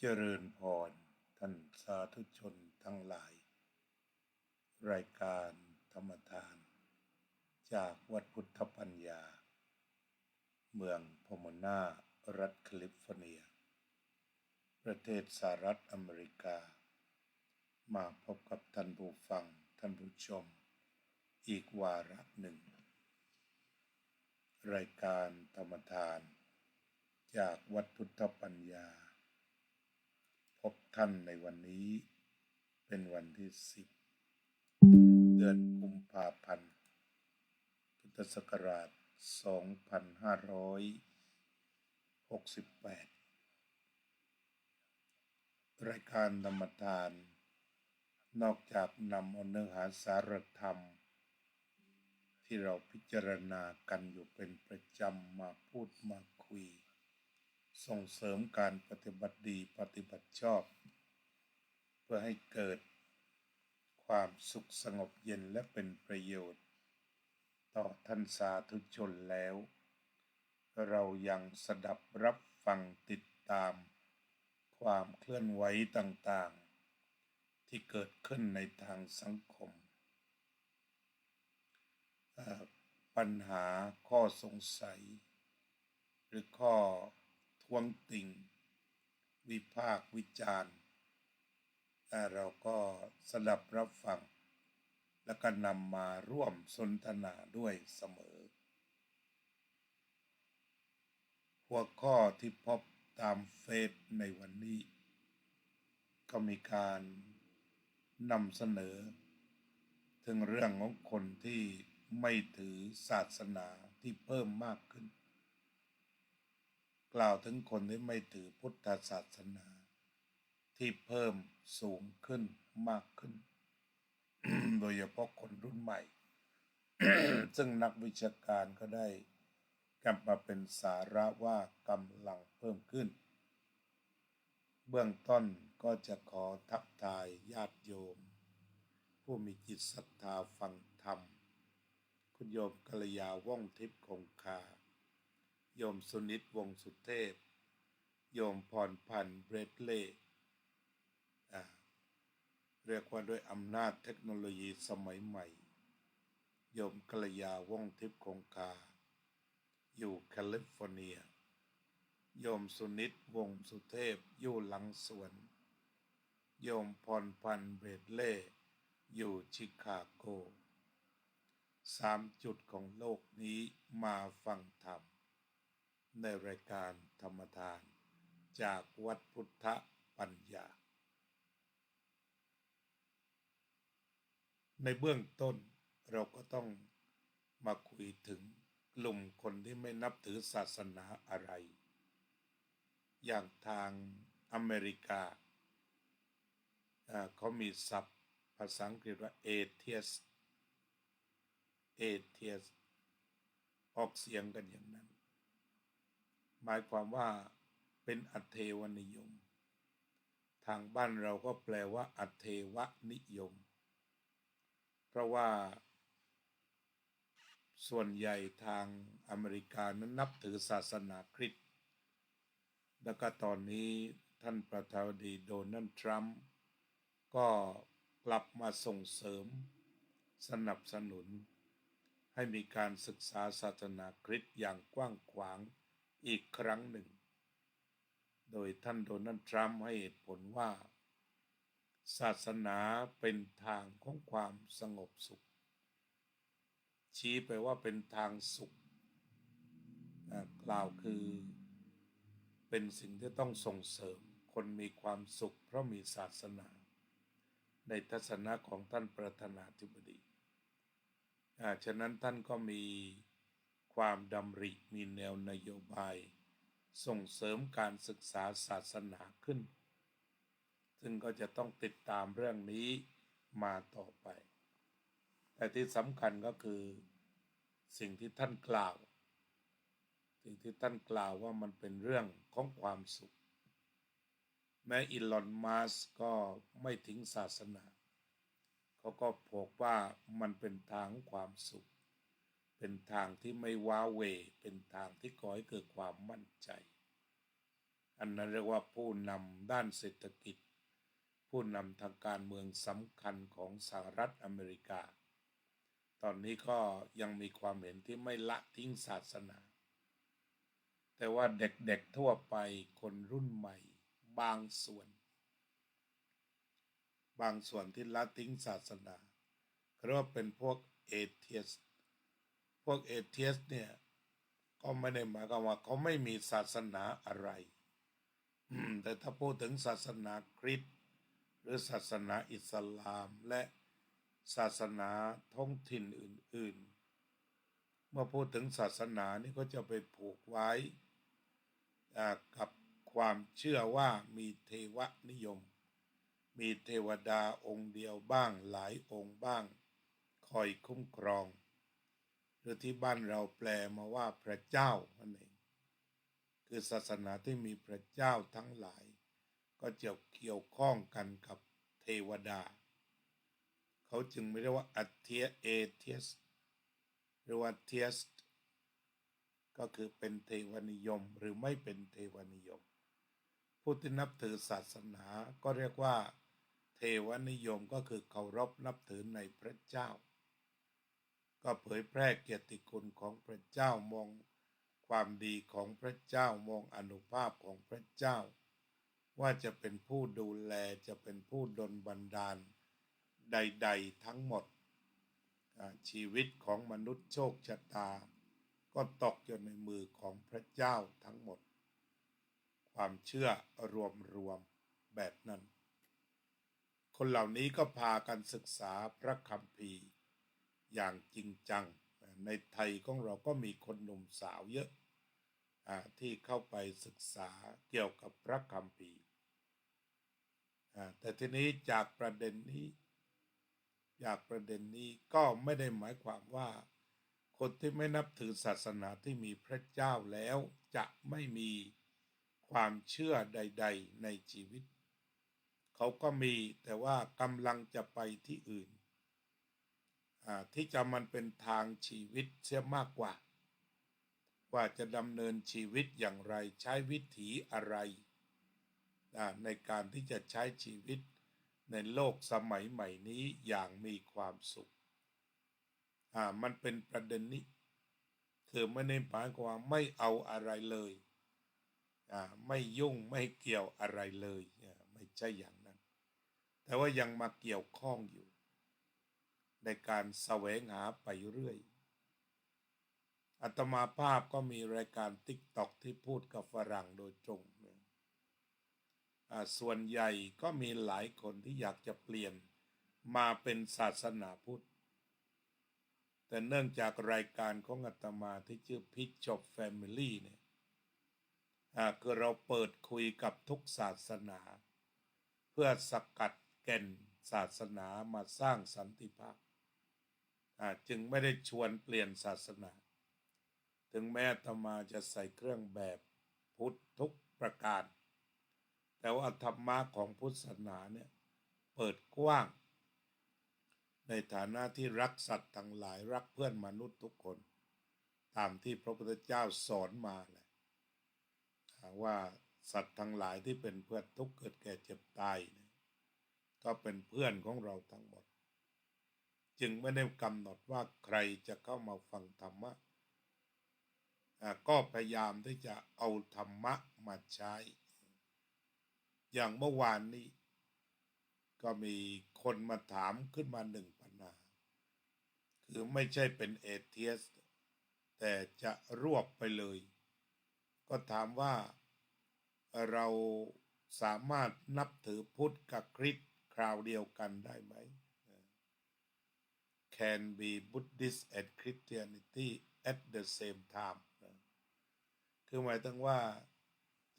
เจริญพรท่านสาธุชนทั้งหลายรายการธรรมทานจากวัดพุทธปัญญาเมืองพอมนารัฐแคลิฟอร์เนียประเทศสหรัฐอเมริกามาพบกับท่านผู้ฟังท่านผู้ชมอีกวาระหนึ่งรายการธรรมทานจากวัดพุทธปัญญาพบท่านในวันนี้เป็นวันที่10เดือนกุมภาพันธ์พุทธศักราช2568รายการธรรมทานนอกจากนำเอาเนื้อหาสาระธรรมที่เราพิจารณากันอยู่เป็นประจำมาพูดมาคุยส่งเสริมการปฏิบัติดีปฏิบัติชอบเพื่อให้เกิดความสุขสงบเย็นและเป็นประโยชน์ต่อท่านสาธุชนแล้วเรายังสดับรับฟังติดตามความเคลื่อนไหวต่างๆที่เกิดขึ้นในทางสังคมปัญหาข้อสงสัยหรือข้อท้วงติงวิพากษ์วิจารณ์เราก็สดับรับฟังและก็นำมาร่วมสนทนาด้วยเสมอหัวข้อที่พบตามเฟซในวันนี้ก็มีการนำเสนอถึงเรื่องของคนที่ไม่ถือศาสนาที่เพิ่มมากขึ้นกล่าวถึงคนที่ไม่ถือพุทธศาสนาที่เพิ่มสูงขึ้นมากขึ้น โดยเฉพาะคนรุ่นใหม่ ซึ่งนักวิชาการก็ได้กลับมาเป็นสาระว่ากำลังเพิ่มขึ้นเบื้องต้นก็จะขอทักทายญาติโยมผู้มีจิตศรัทธาฟังธรรมคุณโยมกัลยาว่องทิพย์คงคาโยมสุนิตวงสุเทพโยมพรพันธ์เบรดเล่เรียกว่าด้วยอำนาจเทคโนโลยีสมัยใหม่โยมกัลยาว่องทิพย์คงคาอยู่แคลิฟอร์เนียโยมสุนิตวงสุเทพอยู่หลังสวนโยมพรพันธ์เบรดเล่อยู่ชิคาโก3 จุดของโลกนี้มาฟังธรรมในรายการธรรมทานจากวัดพุทธปัญญาในเบื้องต้นเราก็ต้องมาคุยถึงกลุ่มคนที่ไม่นับถือศาสนาอะไรอย่างทางอเมริกาเขามีศัพท์ภาษาอังกฤษว่า atheist ออกเสียงกันอย่างนั้นหมายความว่าเป็นอเทวนิยมทางบ้านเราก็แปลว่าอเทวนิยมเพราะว่าส่วนใหญ่ทางอเมริกานั้นนับถือศาสนาคริสต์แล้วก็ตอนนี้ท่านประธานาธิบดีโดนัลด์ทรัมป์ก็กลับมาส่งเสริมสนับสนุนให้มีการศึกษาศาสนาคริสต์อย่างกว้างขวางอีกครั้งหนึ่งโดยท่านโดนัลด์ทรัมป์ให้เหตุผลว่าศาสนาเป็นทางของความสงบสุขชี้ไปว่าเป็นทางสุขกล่าวคือเป็นสิ่งที่ต้องส่งเสริมคนมีความสุขเพราะมีศาสนาในทัศนะของท่านประธานาธิบดีฉะนั้นท่านก็มีความดำริมีแนวนโยบายส่งเสริมการศึกษาศาสนาขึ้นซึ่งก็จะต้องติดตามเรื่องนี้มาต่อไปแต่ที่สำคัญก็คือสิ่งที่ท่านกล่าวว่ามันเป็นเรื่องของความสุขแม้อีลอน มัสก์ก็ไม่ทิ้งศาสนาเขาก็บอกว่ามันเป็นทางความสุขเป็นทางที่ไม่ว้าเหวเป็นทางที่ก่อให้เกิดความมั่นใจ อันนั้นเรียกว่าผู้นำด้านเศรษฐกิจผู้นำทางการเมืองสำคัญของสหรัฐอเมริกาตอนนี้ก็ยังมีความเห็นที่ไม่ละทิ้งศาสนาแต่ว่าเด็กๆทั่วไปคนรุ่นใหม่บางส่วนที่ละทิ้งศาสนาเรียกว่าเป็นพวกเอเทียสเนี่ยก็ไม่ได้หมายความว่าเขาไม่มีศาสนาอะไรแต่ถ้าพูดถึงศาสนาคริสต์หรือศาสนาอิสลามและศาสนาท้องถิ่นอื่นๆเมื่อพูดถึงศาสนานี่ก็จะไปผูกไว้กับความเชื่อว่ามีเทวนิยมมีเทวดาองค์เดียวบ้างหลายองค์บ้างคอยคุ้มครองหรือที่บ้านเราแปลมาว่าพระเจ้านั่นเองคือศาสนาที่มีพระเจ้าทั้งหลายก็จะเกี่ยวข้องกันกับเทวดาเขาจึงไม่เรียกว่าเอเทียสหรือว่าเทียสก็คือเป็นเทวนิยมหรือไม่เป็นเทวนิยมผู้ที่นับถือศาสนาก็เรียกว่าเทวนิยมก็คือเคารพนับถือในพระเจ้าก็เผยแพร่เกียรติคุณของพระเจ้ามองความดีของพระเจ้ามองอานุภาพของพระเจ้าว่าจะเป็นผู้ดูแลจะเป็นผู้ดลบันดาลใดๆทั้งหมดชีวิตของมนุษย์โชคชะตาก็ตกอยู่ในมือของพระเจ้าทั้งหมดความเชื่อรวมแบบนั้นคนเหล่านี้ก็พากันศึกษาพระคัมภีร์อย่างจริงจังในไทยของเราก็มีคนหนุ่มสาวเยอะที่เข้าไปศึกษาเกี่ยวกับพระคัมภีร์แต่ทีนี้จากประเด็นนี้ก็ไม่ได้หมายความว่าคนที่ไม่นับถือศาสนาที่มีพระเจ้าแล้วจะไม่มีความเชื่อใดๆในชีวิตเขาก็มีแต่ว่ากำลังจะไปที่อื่นที่จะมันเป็นทางชีวิตเสียมากกว่าจะดำเนินชีวิตอย่างไรใช้วิถีอะไรในการที่จะใช้ชีวิตในโลกสมัยใหม่นี้อย่างมีความสุขมันเป็นประเด็นนี้คือไม่ได้หมายความว่าไม่เอาอะไรเลยไม่ยุ่งไม่เกี่ยวอะไรเลยไม่ใช่อย่างนั้นแต่ว่ายังมาเกี่ยวข้องอยู่ในการแสวงหาไปเรื่อยอาตมาภาพก็มีรายการTikTokที่พูดกับฝรั่งโดยตรงส่วนใหญ่ก็มีหลายคนที่อยากจะเปลี่ยนมาเป็นศาสนาพุทธแต่เนื่องจากรายการของอาตมาที่ชื่อพิชชอปแฟมิลี่เนี่ยคือเราเปิดคุยกับทุกศาสนาเพื่อสกัดแก่นศาสนามาสร้างสันติภาพจึงไม่ได้ชวนเปลี่ยนศาสนาถึงแม้อาตมาจะใส่เครื่องแบบพุทธทุกประการแต่ว่าธรรมะของพุทธศาสนาเนี่ยเปิดกว้างในฐานะที่รักสัตว์ทั้งหลายรักเพื่อนมนุษย์ทุกคนตามที่พระพุทธเจ้าสอนมาแหละว่าสัตว์ทั้งหลายที่เป็นเพื่อนทุกข์เกิดแก่เจ็บตายเนี่ยก็เป็นเพื่อนของเราทั้งหมดจึงไม่ได้กำหนดว่าใครจะเข้ามาฟังธรรมะก็พยายามที่จะเอาธรรมะมาใช้อย่างเมื่อวานนี้ก็มีคนมาถามขึ้นมาหนึ่งปัญหาคือไม่ใช่เป็นเอเทียสแต่จะรวบไปเลยก็ถามว่าเราสามารถนับถือพุทธกับคริสต์คราวเดียวกันได้ไหม Can be Buddhist and Christianity at the same time คือหมายถึงว่า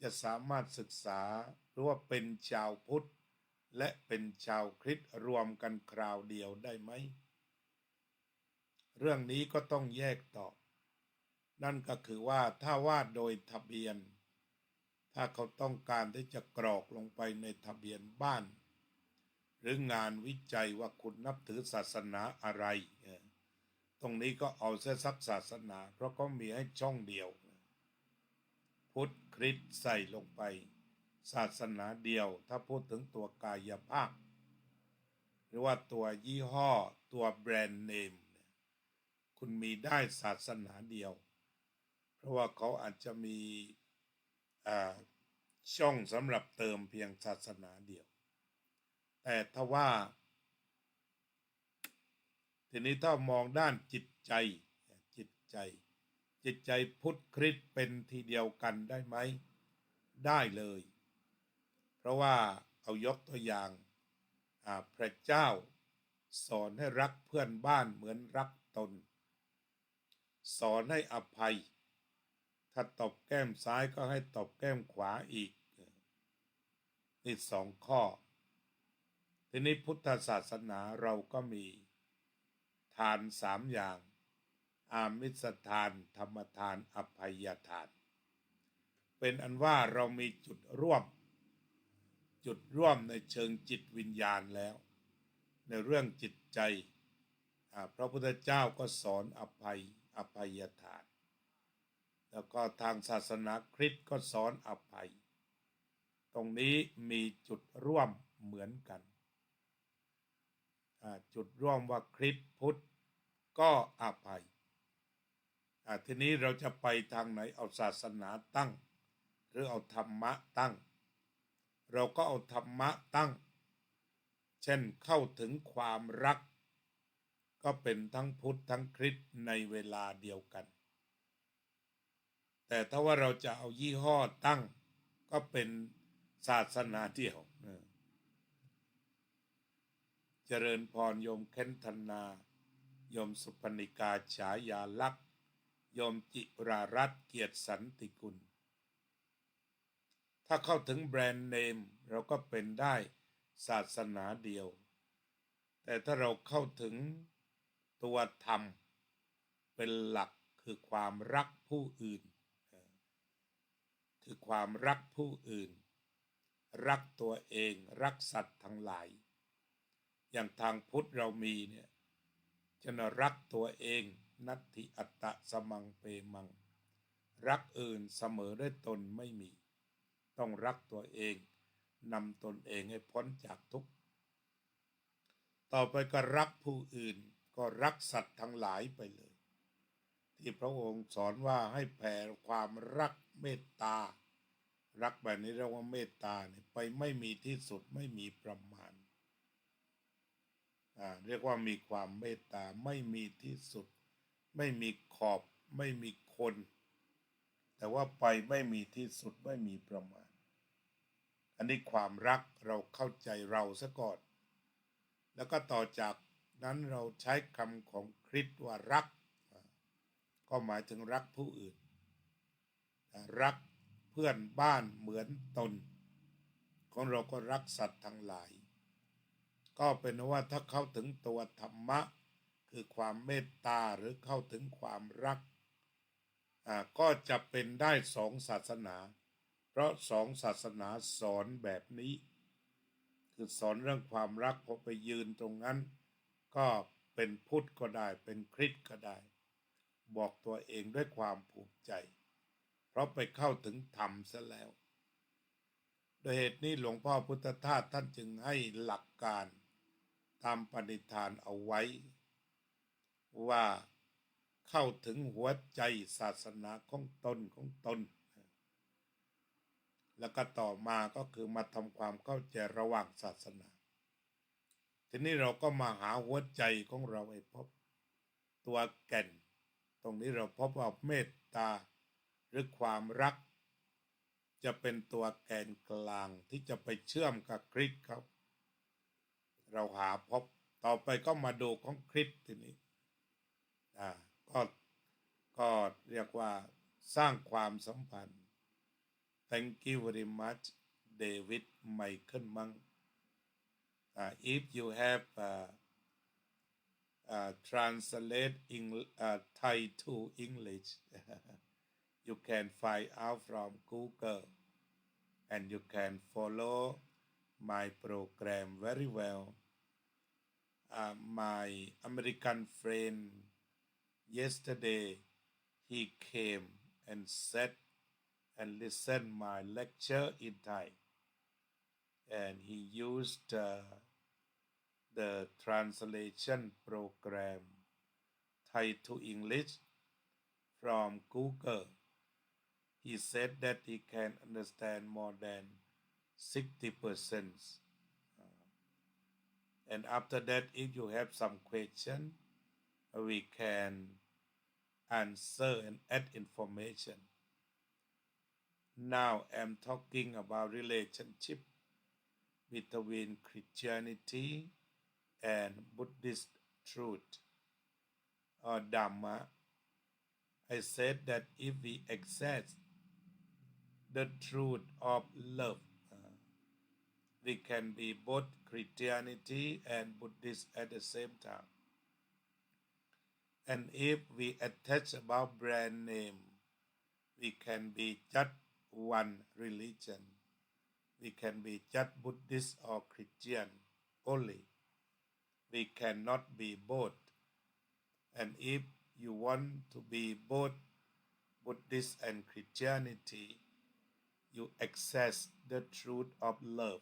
จะสามารถศึกษาหรือว่าเป็นชาวพุทธและเป็นชาวคริสต์รวมกันคราวเดียวได้ไหมเรื่องนี้ก็ต้องแยกตอบนั่นก็คือว่าถ้าว่าโดยทะเบียนถ้าเขาต้องการที่จะกรอกลงไปในทะเบียนบ้านหรืองานวิจัยว่าคุณนับถือศาสนาอะไรตรงนี้ก็เอาสักศาสนาเพราะก็มีให้ช่องเดียวพุทธค คริสต์ใส่ลงไปศาสนาเดียวถ้าพูดถึงตัวกายภาพหรือว่าตัวยี่ห้อตัวแบรนด์เนมคุณมีได้ศาสนาเดียวเพราะว่าเขาอาจจะมีช่องสำหรับเติมเพียงศาสนาเดียวแต่ถ้าว่าทีนี้ถ้ามองด้านจิตใจจิตใจพุทธคริสต์เป็นทีเดียวกันได้ไหมได้เลยเพราะว่าเอายกตัวอย่างพระเจ้าสอนให้รักเพื่อนบ้านเหมือนรักตนสอนให้อภัยถ้าตบแก้มซ้ายก็ให้ตบแก้มขวาอีกนี่2 ข้อทีนี้พุทธศาสนาเราก็มีทาน3 อย่างอามิสทานธรรมทานอภัยทานเป็นอันว่าเรามีจุดร่วมในเชิงจิตวิญญาณแล้วในเรื่องจิตใจพระพุทธเจ้าก็สอนอภัยทานแล้วก็ทางศาสนาคริสต์ก็สอนอภัยตรงนี้มีจุดร่วมเหมือนกันจุดร่วมว่าคริสต์พุทธก็อภัยทีนี้เราจะไปทางไหนเอาศาสนาตั้งหรือเอาธรรมะตั้งเราก็เอาธรรมะตั้งเช่นเข้าถึงความรักก็เป็นทั้งพุทธทั้งคริสต์ในเวลาเดียวกันแต่ถ้าว่าเราจะเอายี่ห้อตั้งก็เป็นศาสนาเดียวเจริญพรโยมเค้นธนาโยมสุพนิกาฉายาลักษณ์โยมจิรารัตน์เกียรติสันติกุลถ้าเข้าถึงแบรนด์เนมเราก็เป็นได้ศาสนาเดียวแต่ถ้าเราเข้าถึงตัวธรรมเป็นหลักคือความรักผู้อื่นคือความรักผู้อื่นรักตัวเองรักสัตว์ทั้งหลายอย่างทางพุทธเรามีเนี่ยจะรักตัวเองนัตถิอัตตะสมังเปมังรักอื่นเสมอด้วยตนไม่มีต้องรักตัวเองนำตนเองให้พ้นจากทุกข์ต่อไปก็รักผู้อื่นก็รักสัตว์ทั้งหลายไปเลยที่พระองค์สอนว่าให้แผ่ความรักเมตตารักแบบนี้เรียกว่าเมตตาเนี่ยไปไม่มีที่สุดไม่มีประมาณเรียกว่ามีความเมตตาไม่มีที่สุดไม่มีขอบไม่มีคนแต่ว่าไปไม่มีที่สุดไม่มีประมาณอันนี้ความรักเราเข้าใจเราซะก่อนแล้วก็ต่อจากนั้นเราใช้คำของคริสต์ว่ารักก็หมายถึงรักผู้อื่นรักเพื่อนบ้านเหมือนตนของเราก็รักสัตว์ทั้งหลายก็เป็นว่าถ้าเข้าถึงตัวธรรมะคือความเมตตาหรือเข้าถึงความรักก็จะเป็นได้2 ศาสนาเพราะ2 ศาสนาสอนแบบนี้คือสอนเรื่องความรักพอไปยืนตรงนั้นก็เป็นพุทธก็ได้เป็นคริสต์ก็ได้บอกตัวเองด้วยความภูมิใจเพราะไปเข้าถึงธรรมซะแล้วโดยเหตุนี้หลวงพ่อพุทธทาสท่านจึงให้หลักการตามปณิธานเอาไว้ว่าเข้าถึงหัวใจศาสนาของตนแล้วก็ต่อมาก็คือมาทำความเข้าใจระหว่างศาสนาทีนี้เราก็มาหาหัวใจของเราให้พบตัวแก่นตรงนี้เราพบว่าเมตตาหรือความรักจะเป็นตัวแกนกลางที่จะไปเชื่อมกับคริสต์เขาเราหาพบต่อไปก็มาดูของคริสต์ทีนี้ก็เรียกว่าสร้างความสัมพันธ์ Thank you very much David Michael Monk if you have translate Thai to English you can find out from Google and you can follow my program very well my American friend yesterday he came and said and listen my lecture in Thai. And he used the translation program Thai to English from Google. He said that he can understand more than 60%. And after that, if you have some question, we can answer and add information. Now I'm talking about relationship between Christianity and Buddhist truth or Dhamma. I said that if we access the truth of love, we can be both Christianity and Buddhist at the same time. And if we attach about brand name, we can be just one religion. We can be just Buddhist or Christian only. We cannot be both. And if you want to be both Buddhist and Christianity, you access the truth of love.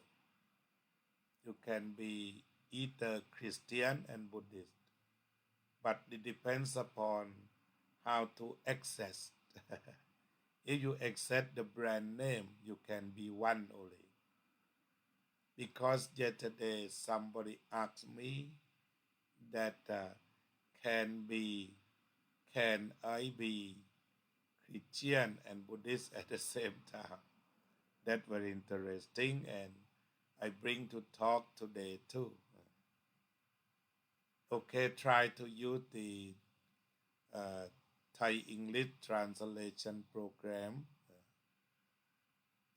You can be either Christian and Buddhist, but it depends upon how to access. If you accept the brand name, you can be one only. Because yesterday somebody asked me that can I be Christian and Buddhist at the same time? That very interesting, and I bring to talk today too. Okay, try to use the Thai English translation program.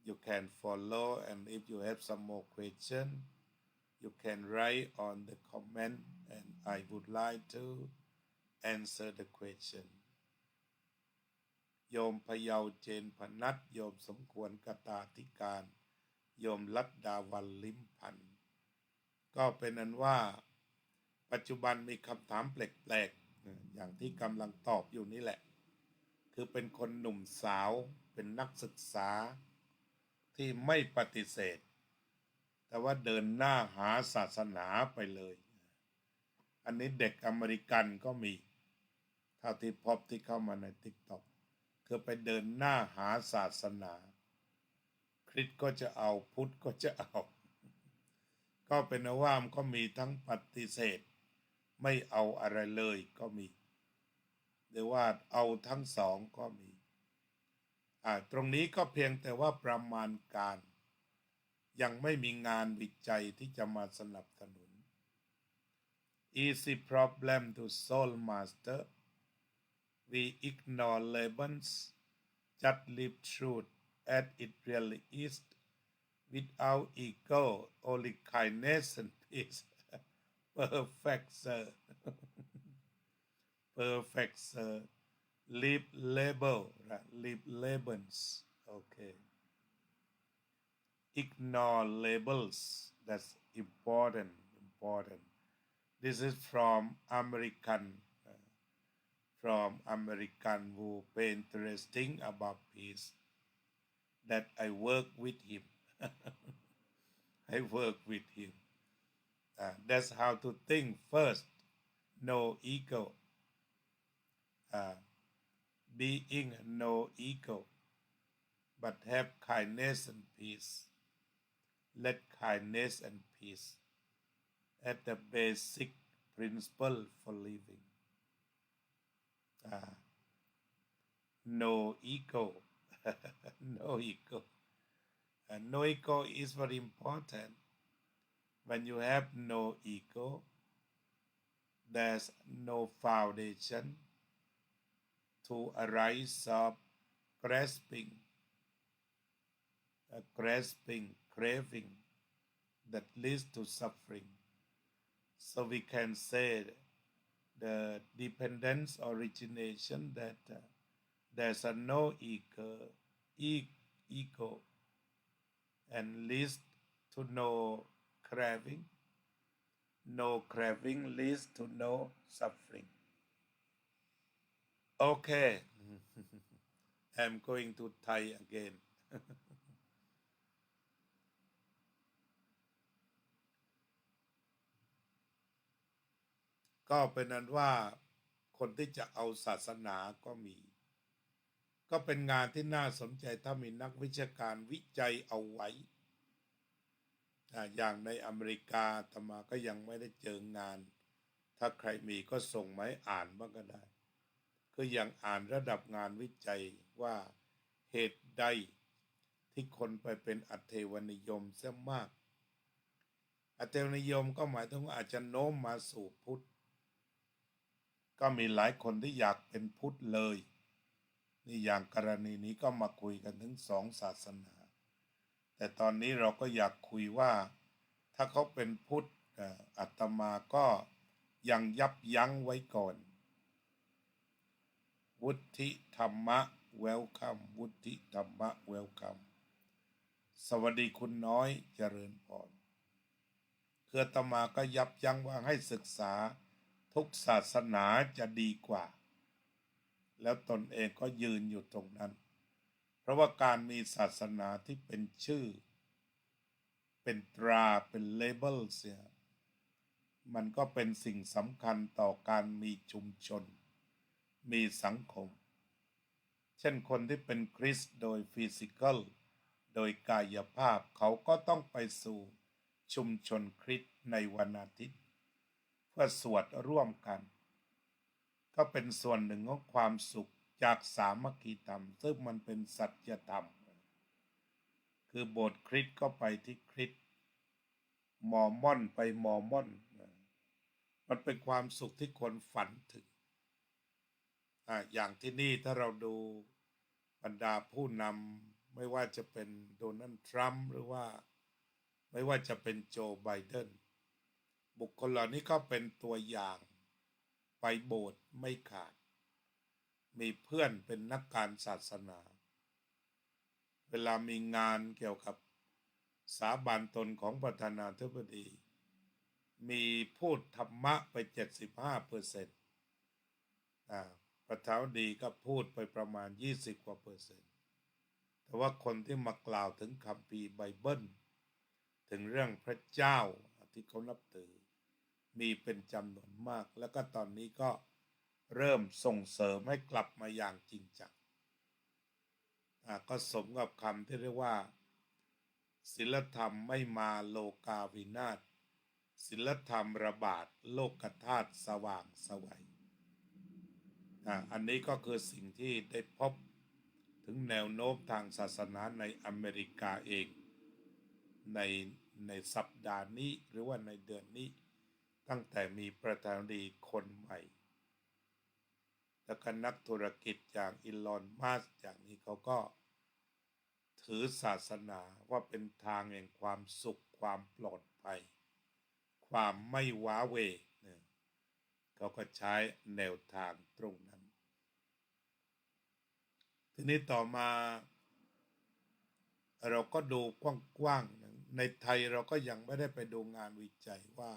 You can follow, and if you have some more question, you can write on the comment, and I would like to answer the question. โยมพะเยาเจนพนัทโยมสมควรกตาธิการโยมลัดดาวันลิ้มพันธ์ก็เป็นอันว่าปัจจุบันมีคำถามแปลกๆอย่างที่กำลังตอบอยู่นี่แหละคือเป็นคนหนุ่มสาวเป็นนักศึกษาที่ไม่ปฏิเสธแต่ว่าเดินหน้าหาศาสนาไปเลยอันนี้เด็กอเมริกันก็มีเท่าที่พบที่เข้ามาใน TikTok คือไปเดินหน้าหาศาสนาคริสต์ก็จะเอาพุทธก็จะเอาก็เป็นว่ามันก็มีทั้งปฏิเสธไม่เอาอะไรเลยก็มีหรือว่าเอาทั้งสองก็มีตรงนี้ก็เพียงแต่ว่าประมาณการยังไม่มีงานวิจัยที่จะมาสนับสนุน Easy problem to solve master we ignore labels just live truth as it really is without ego only kindness and peace perfect sir perfect sir leave label leave labels okay ignore labels that's important this is from American who pay interesting about peace that I work with him I work with him that's how to think first no ego being no ego but have kindness and peace let kindness and peace at the basic principle for living no ego no ego no ego is very important when you have no ego there's no foundation to arise of grasping craving that leads to suffering so we can say the dependence origination that there's a no ego and leads to no craving leads to no suffering okay I'm going to Thai again ก็เป็นนั้นว่าคนที่จะเอาศาสนาก็มีก็เป็นงานที่น่าสนใจถ้ามีนักวิชาการวิจัยเอาไว้อย่างในอเมริกาอาตมาก็ยังไม่ได้เจองานถ้าใครมีก็ส่งมาให้อ่านบ้างก็ได้คือยังอ่านระดับงานวิจัยว่าเหตุใดที่คนไปเป็นอัตเทวนิยมเสียมากอัตเทวนิยมก็หมายถึงว่าอาจจะโน้มมาสู่พุทธก็มีหลายคนที่อยากเป็นพุทธเลยนี่อย่างกรณีนี้ก็มาคุยกันถึง2 ศาสนาแต่ตอนนี้เราก็อยากคุยว่าถ้าเขาเป็นพุทธอาตมาก็ยังยับยั้งไว้ก่อนวุฒิธรรมะเวลคัมวุฒิธรรมะเวลคัมสวัสดีคุณน้อยเจริญพรคืออาตมาก็ยับยั้งว่าให้ศึกษาทุกศาสนาจะดีกว่าแล้วตนเองก็ยืนอยู่ตรงนั้นเพราะว่าการมีศาสนาที่เป็นชื่อเป็นตราเป็นเลเบลเสียมันก็เป็นสิ่งสำคัญต่อการมีชุมชนมีสังคมเช่นคนที่เป็นคริสต์โดยฟิสิกอลโดยกายภาพเขาก็ต้องไปสู่ชุมชนคริสต์ในวันอาทิตย์เพื่อสวดร่วมกันก็เป็นส่วนหนึ่งของความสุขจากสามัคคีธรรมซึ่งมันเป็นสัจธรรมคือโบสถ์คริสต์ก็ไปที่คริสต์มอร์มอนไปมอร์มอนมันเป็นความสุขที่คนฝันถึงอย่างที่นี่ถ้าเราดูบรรดาผู้นำไม่ว่าจะเป็นโดนัลด์ทรัมป์หรือว่าไม่ว่าจะเป็นโจไบเดนบุคคลเหล่านี้ก็เป็นตัวอย่างไปโบสถ์ไม่ขาดมีเพื่อนเป็นนักการศาสนาเวลามีงานเกี่ยวกับสาบานตนของประธานาธิบดีมีพูดธรรมะไป75%ประธานาธิบดีก็พูดไปประมาณ20 กว่าเปอร์เซ็นต์แต่ว่าคนที่มากล่าวถึงคัมภีร์ไบเบิลถึงเรื่องพระเจ้าที่เขานับถือมีเป็นจำนวนมากแล้วก็ตอนนี้ก็เริ่มส่งเสริมให้กลับมาอย่างจริงจังก็สมกับคำที่เรียกว่าศีลธรรมไม่มาโลกาวินาศศีลธรรมระบาดโลกธาตุสว่างไสวอันนี้ก็คือสิ่งที่ได้พบถึงแนวโน้มทางศาสนาในอเมริกาเองในสัปดาห์นี้หรือว่าในเดือนนี้ตั้งแต่มีประธานาธิบดีคนใหม่แล้วก็นักธุรกิจอย่างอีลอนมัสก์อย่างนี้เขาก็ถือศาสนาว่าเป็นทางแห่งความสุขความปลอดภัยความไม่ว้าเหวเขาก็ใช้แนวทางตรงนั้นทีนี้ต่อมาเราก็ดูกว้างๆในไทยเราก็ยังไม่ได้ไปดูงานวิจัยว่า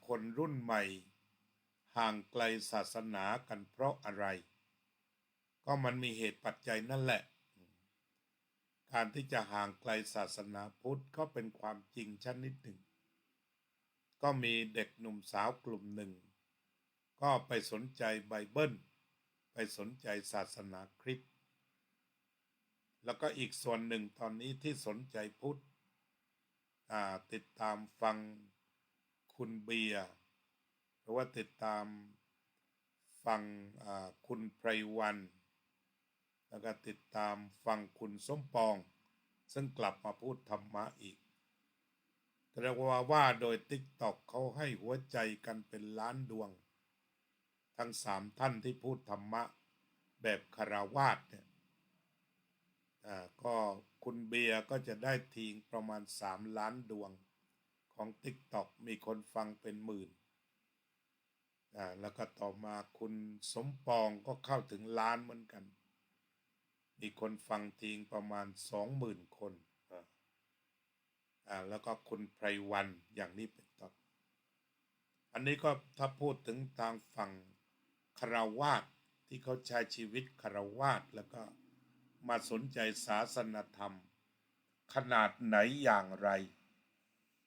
คนรุ่นใหม่ห่างไกลศาสนากันเพราะอะไรก็มันมีเหตุปัจจัยนั่นแหละการที่จะห่างไกลศาสนาพุทธก็เป็นความจริงชนิดหนึ่งก็มีเด็กหนุ่มสาวกลุ่มหนึ่งก็ไปสนใจไบเบิลไปสนใจศาสนาคริสต์แล้วก็อีกส่วนหนึ่งตอนนี้ที่สนใจพุทธติดตามฟังคุณเบียร์หรือว่าติดตามฟังคุณไพรวันแล้วก็ติดตามฟังคุณสมปองซึ่งกลับมาพูดธรรมะอีกเรียกว่าโดย TikTok เขาให้หัวใจกันเป็นล้านดวงทั้ง3 ท่านที่พูดธรรมะแบบคฤหัสถ์เนี่ยก็คุณเบียร์ก็จะได้ทิ้งประมาณ3 ล้านดวงของ TikTok มีคนฟังเป็นหมื่นแล้วก็ต่อมาคุณสมปองก็เข้าถึงล้านเหมือนกันมีคนฟังทิ้งประมาณ20,000 คนแล้วก็คุณไพรวันอย่างนี้เป็นต้นอันนี้ก็ถ้าพูดถึงทางฝั่งคฤหัสถ์ ที่เขาใช้ชีวิตฆราวาสแล้วก็มาสนใจศาสนธรรมขนาดไหนอย่างไร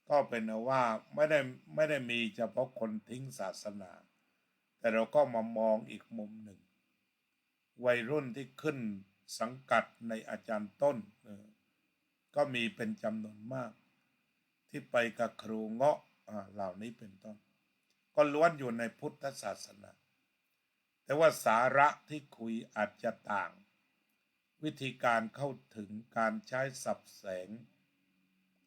ก็เป็นว่าไม่ได้มีเฉพาะคนทิ้งศาสนาแต่เราก็มามองอีกมุมหนึ่งวัยรุ่นที่ขึ้นสังกัดในอาจารย์ต้นก็มีเป็นจำนวนมากที่ไปกับครูเงาะเหล่านี้เป็นต้นก็ล้วนอยู่ในพุทธศาสนาแต่ว่าสาระที่คุยอาจจะต่างวิธีการเข้าถึงการใช้ศัพท์แสง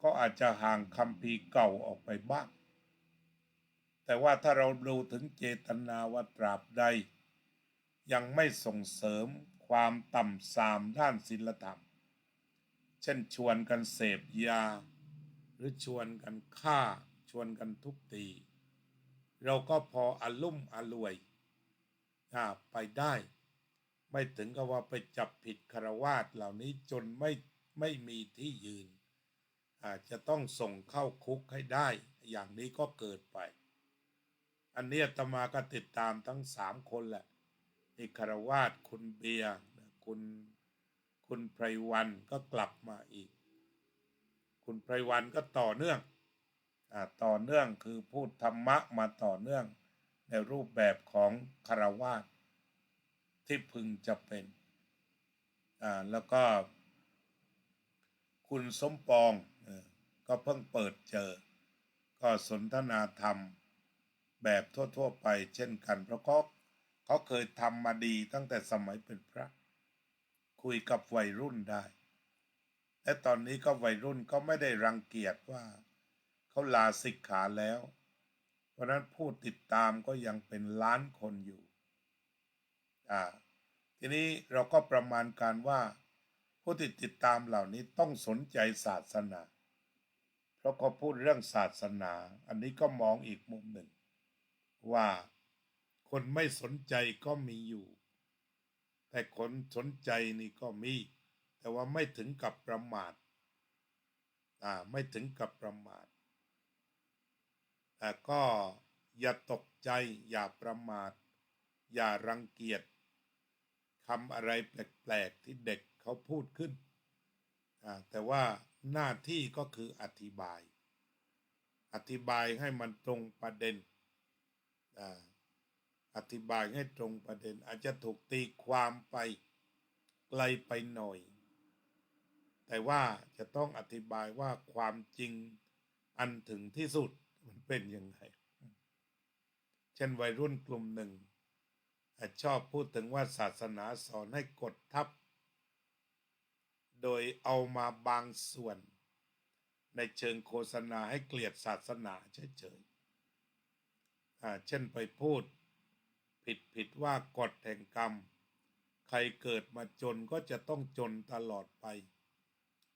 ก็อาจจะห่างคัมภีร์เก่าออกไปบ้างแต่ว่าถ้าเราดูถึงเจตนาว่าตราบใดยังไม่ส่งเสริมความต่ำทรามด้านศีลธรรมเช่นชวนกันเสพยาหรือชวนกันฆ่าชวนกันทุบตีเราก็พออลุ่มอล่วยไปได้ไม่ถึงกับว่าไปจับผิดฆราวาสเหล่านี้จนไม่มีที่ยืนอาจจะต้องส่งเข้าคุกให้ได้อย่างนี้ก็เกิดไปอันนี้อาตมาก็ติดตามทั้ง3 คนแหละนี่ฆราวาสคุณเบียร์คุณไพรวันก็กลับมาอีกคุณไพรวันก็ต่อเนื่องคือพูดธรรมะมาต่อเนื่องในรูปแบบของฆราวาสที่พึงจะเป็นแล้วก็คุณสมปองก็เพิ่งเปิดเจอก็สนทนาธรรมแบบทั่วๆไปเช่นกันเพราะเขาเคยทำมาดีตั้งแต่สมัยเป็นพระคุยกับวัยรุ่นได้และตอนนี้ก็วัยรุ่นก็ไม่ได้รังเกียจว่าเขาลาสิกขาแล้วเพราะนั้นผู้ติดตามก็ยังเป็นล้านคนอยู่ทีนี้เราก็ประมาณการว่าผู้ที่ติดตามเหล่านี้ต้องสนใจศาสนาเพราะเขาพูดเรื่องศาสนาอันนี้ก็มองอีกมุมหนึ่งว่าคนไม่สนใจก็มีอยู่แต่คนสนใจนี่ก็มีแต่ว่าไม่ถึงกับประมาทไม่ถึงกับประมาทแต่ก็อย่าตกใจอย่าประมาทอย่ารังเกียจคำอะไรแปลกๆที่เด็กเขาพูดขึ้นแต่ว่าหน้าที่ก็คืออธิบายให้มันตรงประเด็นอธิบายให้ตรงประเด็นอาจจะถูกตีความไปไกลไปหน่อยแต่ว่าจะต้องอธิบายว่าความจริงอันถึงที่สุดมันเป็นยังไงเช่นวัยรุ่นกลุ่มหนึ่งชอบพูดถึงว่าศาสนาสอนให้กดทับโดยเอามาบางส่วนในเชิงโฆษณาให้เกลียดศาสนาเฉยๆเช่นไปพูดผิดว่ากฎแห่งกรรมใครเกิดมาจนก็จะต้องจนตลอดไป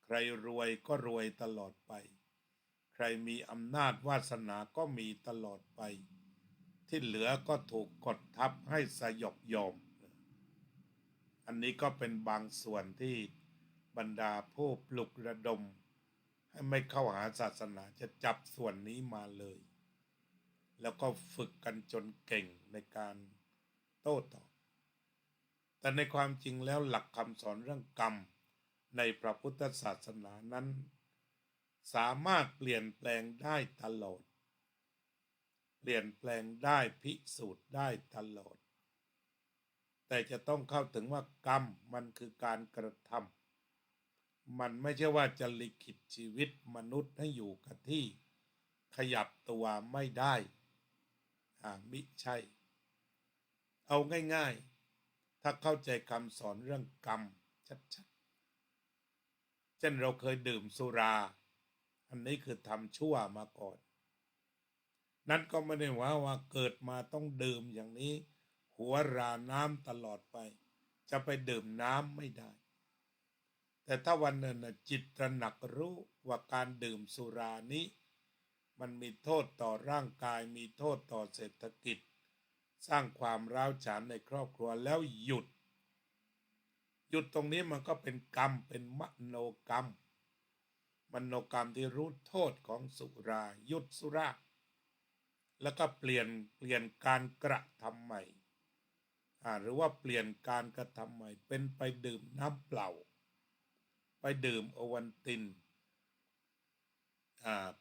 ใครรวยก็รวยตลอดไปใครมีอำนาจวาสนาก็มีตลอดไปที่เหลือก็ถูกกดทับให้สยบยอมอันนี้ก็เป็นบางส่วนที่บรรดาผู้ปลุกระดมให้ไม่เข้าหาศาสนาจะจับส่วนนี้มาเลยแล้วก็ฝึกกันจนเก่งในการโต้ตอบแต่ในความจริงแล้วหลักคำสอนเรื่องกรรมในพระพุทธศาสนานั้นสามารถเปลี่ยนแปลงได้ตลอดเปลี่ยนแปลงได้พิสูจน์ได้ตลอดแต่จะต้องเข้าถึงว่ากรรมมันคือการกระทำมันไม่ใช่ว่าจะลิขิตชีวิตมนุษย์ให้อยู่กับที่ขยับตัวไม่ได้มิใช่เอาง่ายๆถ้าเข้าใจคำสอนเรื่องกรรมชัดๆเช่นเราเคยดื่มสุราอันนี้คือทำชั่วมาก่อนนั่นก็ไม่ได้ว่าเกิดมาต้องดื่มอย่างนี้หัวราน้ำตลอดไปจะไปดื่มน้ำไม่ได้แต่ถ้าวันหนึ่งจิตตระหนักรู้ว่าการดื่มสุรานี้มันมีโทษต่อร่างกายมีโทษต่อเศรษฐกิจสร้างความร้าวฉานในครอบครัวแล้วหยุดตรงนี้มันก็เป็นกรรมเป็นมโนกรรมที่รู้โทษของสุราหยุดสุราแล้วก็เปลี่ยนการกระทำใหม่ หรือว่าเปลี่ยนการกระทำใหม่เป็นไปดื่มน้ำเปล่าไปดื่มโอวัลติน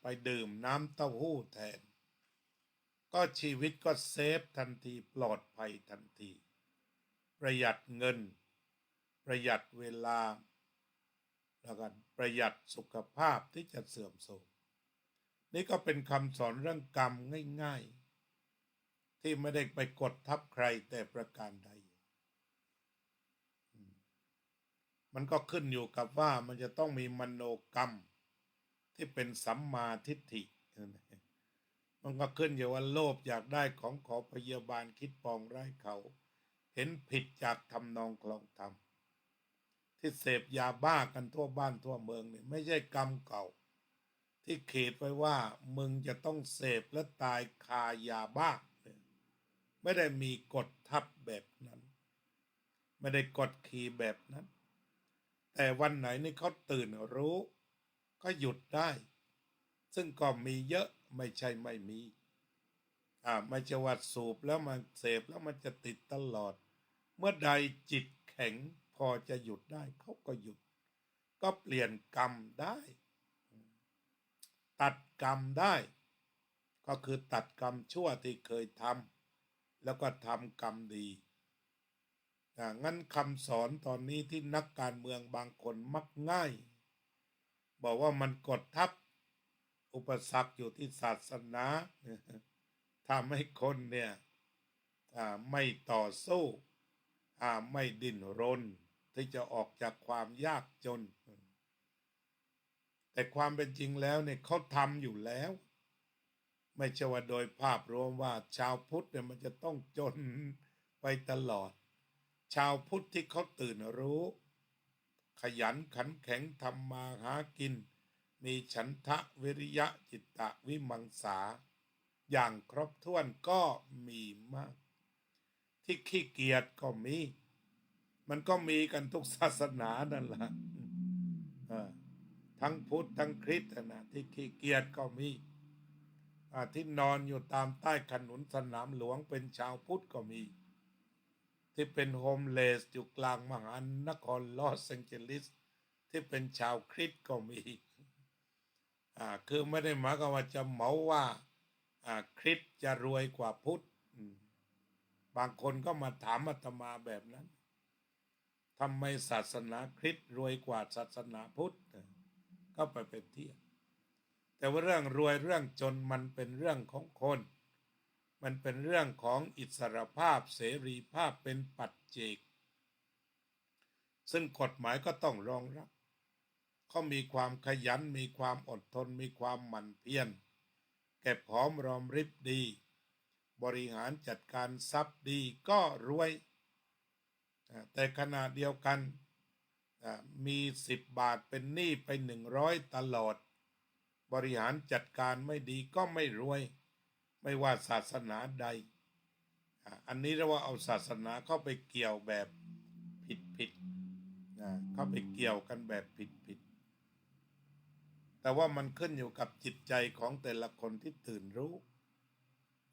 ไปดื่มน้ำเต้าหู้แทนก็ชีวิตก็เซฟทันทีปลอดภัยทันทีประหยัดเงินประหยัดเวลาแล้วก็ประหยัดสุขภาพที่จะเสื่อมโทรมนี่ก็เป็นคำสอนเรื่องกรรมง่ายๆที่ไม่ได้ไปกดทับใครแต่ประการใดมันก็ขึ้นอยู่กับว่ามันจะต้องมีมโนกรรมที่เป็นสัมมาทิฏฐิมันก็ขึ้นอยู่ว่าโลภอยากได้ของขอพยาบาลคิดปองร้ายเขาเห็นผิดจากทำนองคลองธรรมที่เสพยาบ้ากันทั่วบ้านทั่วเมืองเนี่ยไม่ใช่กรรมเก่าที่เขตไว้ว่ามึงจะต้องเสพและตายคายาบ้าไม่ได้มีกฎทับแบบนั้นไม่ได้กดขี่แบบนั้นแต่วันไหนนี่เขาตื่นรู้ก็หยุดได้ซึ่งก็มีเยอะไม่ใช่ไม่มีไม่จะวัดสูบแล้วมันเสพแล้วมันจะติดตลอดเมื่อใดจิตแข็งพอจะหยุดได้เขาก็หยุดก็เปลี่ยนกรรมได้ตัดกรรมได้ก็คือตัดกรรมชั่วที่เคยทำแล้วก็ทำกรรมดีงั้นคำสอนตอนนี้ที่นักการเมืองบางคนมักง่ายบอกว่ามันกดทับอุปสรรคอยู่ที่ศาสนาทำให้คนเนี่ยไม่ต่อสู้ไม่ดิ้นรนที่จะออกจากความยากจนแต่ความเป็นจริงแล้วเนี่ยเขาทำอยู่แล้วไม่ใช่ว่าโดยภาพรวมว่าชาวพุทธเนี่ยมันจะต้องจนไปตลอดชาวพุทธที่เขาตื่นรู้ขยันขันแข็งทำมาหากินมีฉันทะวิริยะจิตตะวิมังสาอย่างครบถ้วนก็มีมากที่ขี้เกียจก็มีมันก็มีกันทุกศาสนานั่นแหละทั้งพุทธทั้งคริสต์นะที่ขี้เกียจก็มีที่นอนอยู่ตามใต้ขนุนสนามหลวงเป็นชาวพุทธก็มีที่เป็นโฮมเลสอยู่กลางมหานครลอสแองเจลิสที่เป็นชาวคริสต์ก็มีคือไม่ได้หมายความว่าจะเหมาว่าคริสต์จะรวยกว่าพุทธบางคนก็มาถามอาตมาแบบนั้นทำไมศาสนาคริสต์รวยกว่าศาสนาพุทธก็ไปเป็นเทียบแต่ว่าเรื่องรวยเรื่องจนมันเป็นเรื่องของคนมันเป็นเรื่องของอิสรภาพเสรีภาพเป็นปัจเจกซึ่งกฎหมายก็ต้องรองรับเขามีความขยันมีความอดทนมีความหมั่นเพียรเก็บหอมรอมริบดีบริหารจัดการทรัพย์ดีก็รวยแต่ขณะเดียวกันมี10 บาทเป็นหนี้ไป100ตลอดบริหารจัดการไม่ดีก็ไม่รวยไม่ว่าศาสนาใดอันนี้เรียกว่าเอาศาสนาเข้าไปเกี่ยวแบบผิดเข้าไปเกี่ยวกันแบบผิดแต่ว่ามันขึ้นอยู่กับจิตใจของแต่ละคนที่ตื่นรู้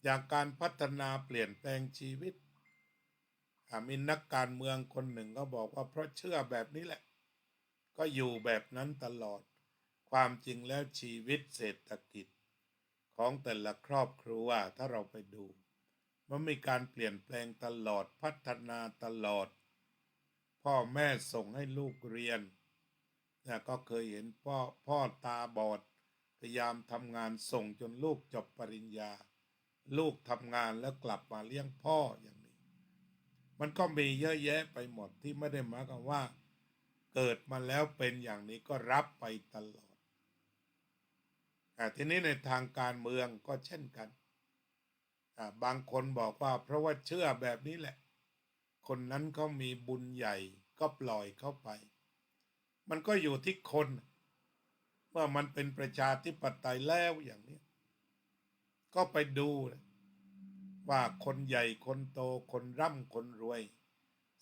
อย่างการพัฒนาเปลี่ยนแปลงชีวิตมีนักการเมืองคนหนึ่งก็บอกว่าเพราะเชื่อแบบนี้แหละก็อยู่แบบนั้นตลอดความจริงแล้วชีวิตเศรษฐกิจของแต่ละครอบครัวถ้าเราไปดูมันมีการเปลี่ยนแปลงตลอดพัฒนาตลอดพ่อแม่ส่งให้ลูกเรียนก็เคยเห็นพ่อตาบอดพยายามทำงานส่งจนลูกจบปริญญาลูกทำงานแล้วกลับมาเลี้ยงพ่ออย่างนี้มันก็มีเยอะแยะไปหมดที่ไม่ได้หมายความว่าเกิดมาแล้วเป็นอย่างนี้ก็รับไปตลอดทีนี้ในทางการเมืองก็เช่นกันบางคนบอกว่าเพราะว่าเชื่อแบบนี้แหละคนนั้นเขามีบุญใหญ่ก็ปล่อยเข้าไปมันก็อยู่ที่คนเมื่อมันเป็นประชาธิปไตยแล้วอย่างนี้ก็ไปดูว่าคนใหญ่คนโตคนร่ำคนรวย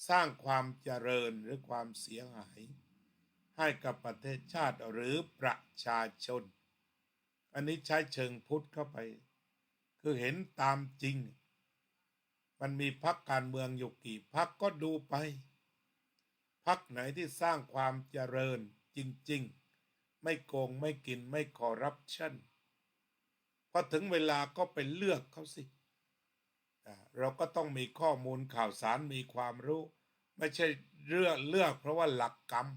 สร้างความเจริญหรือความเสียหายให้กับประเทศชาติหรือประชาชนอันนี้ใช้เชิงพุทธเข้าไปคือเห็นตามจริง มันมีพรรคการเมืองอยู่กี่พรรคก็ดูไปพรรคไหนที่สร้างความเจริญจริงๆไม่โกงไม่กินไม่คอร์รัปชันพอถึงเวลาก็ไปเลือกเขาสิเราก็ต้องมีข้อมูลข่าวสารมีความรู้ไม่ใช่เลือกเพราะว่าหลักกรรม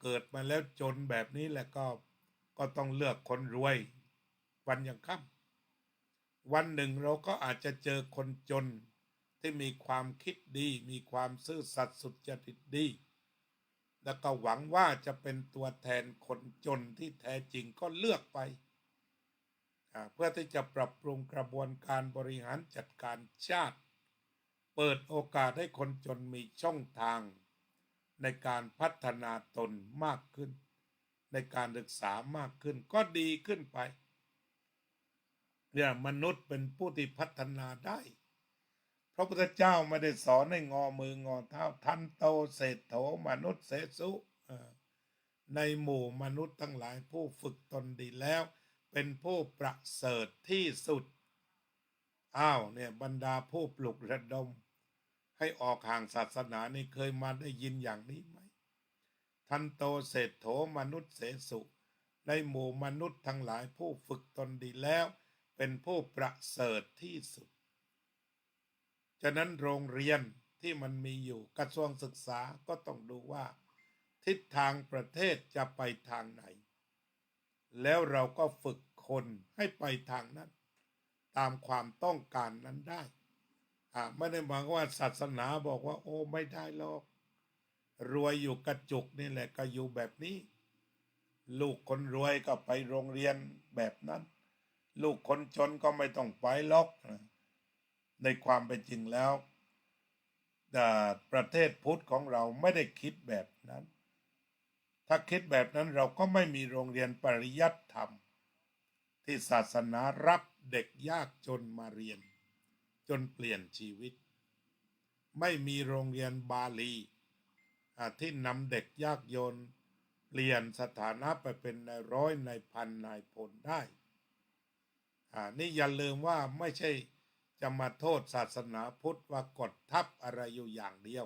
เกิดมาแล้วจนแบบนี้แหละก็ต้องเลือกคนรวยวันยังค่ำวันหนึ่งเราก็อาจจะเจอคนจนที่มีความคิดดีมีความซื่อสัตย์สุจริตดีแล้วก็หวังว่าจะเป็นตัวแทนคนจนที่แท้จริงก็เลือกไปเพื่อที่จะปรับปรุงกระบวนการบริหารจัดการชาติเปิดโอกาสให้คนจนมีช่องทางในการพัฒนาตนมากขึ้นในการศึกษามากขึ้นก็ดีขึ้นไปเนี่ยมนุษย์เป็นผู้ที่พัฒนาได้พระพุทธเจ้าไม่ได้สอนให้งอมืองอเท้าทันโตเศรษโถมนุษย์เสสุในหมู่มนุษย์ทั้งหลายผู้ฝึกตนดีแล้วเป็นผู้ประเสริฐที่สุดเนี่ยบรรดาผู้ปลุกระดมให้ออกห่างศาสนานี่เคยมาได้ยินอย่างนี้ไหมทันโตเศรษโถมนุษย์เสสุในหมู่มนุษย์ทั้งหลายผู้ฝึกตนดีแล้วเป็นผู้ประเสริฐที่สุดฉะนั้นโรงเรียนที่มันมีอยู่กระทรวงศึกษาก็ต้องดูว่าทิศทางประเทศจะไปทางไหนแล้วเราก็ฝึกคนให้ไปทางนั้นตามความต้องการนั้นได้ไม่ได้หมายว่าศาสนาบอกว่าโอ้ไม่ได้หรอกรวยอยู่กระจุกนี่แหละก็อยู่แบบนี้ลูกคนรวยก็ไปโรงเรียนแบบนั้นลูกคนจนก็ไม่ต้องไปหรอกในความเป็นจริงแล้วประเทศพุทธของเราไม่ได้คิดแบบนั้นถ้าคิดแบบนั้นเราก็ไม่มีโรงเรียนปริยัติธรรมที่ศาสนารับเด็กยากจนมาเรียนจนเปลี่ยนชีวิตไม่มีโรงเรียนบาลีที่นำเด็กยากจนเปลี่ยนสถานะไปเป็นนายร้อยนายพันนายพลได้นี่อย่าลืมว่าไม่ใช่จะมาโทษศาสนาพุทธว่ากดทับอะไรอยู่อย่างเดียว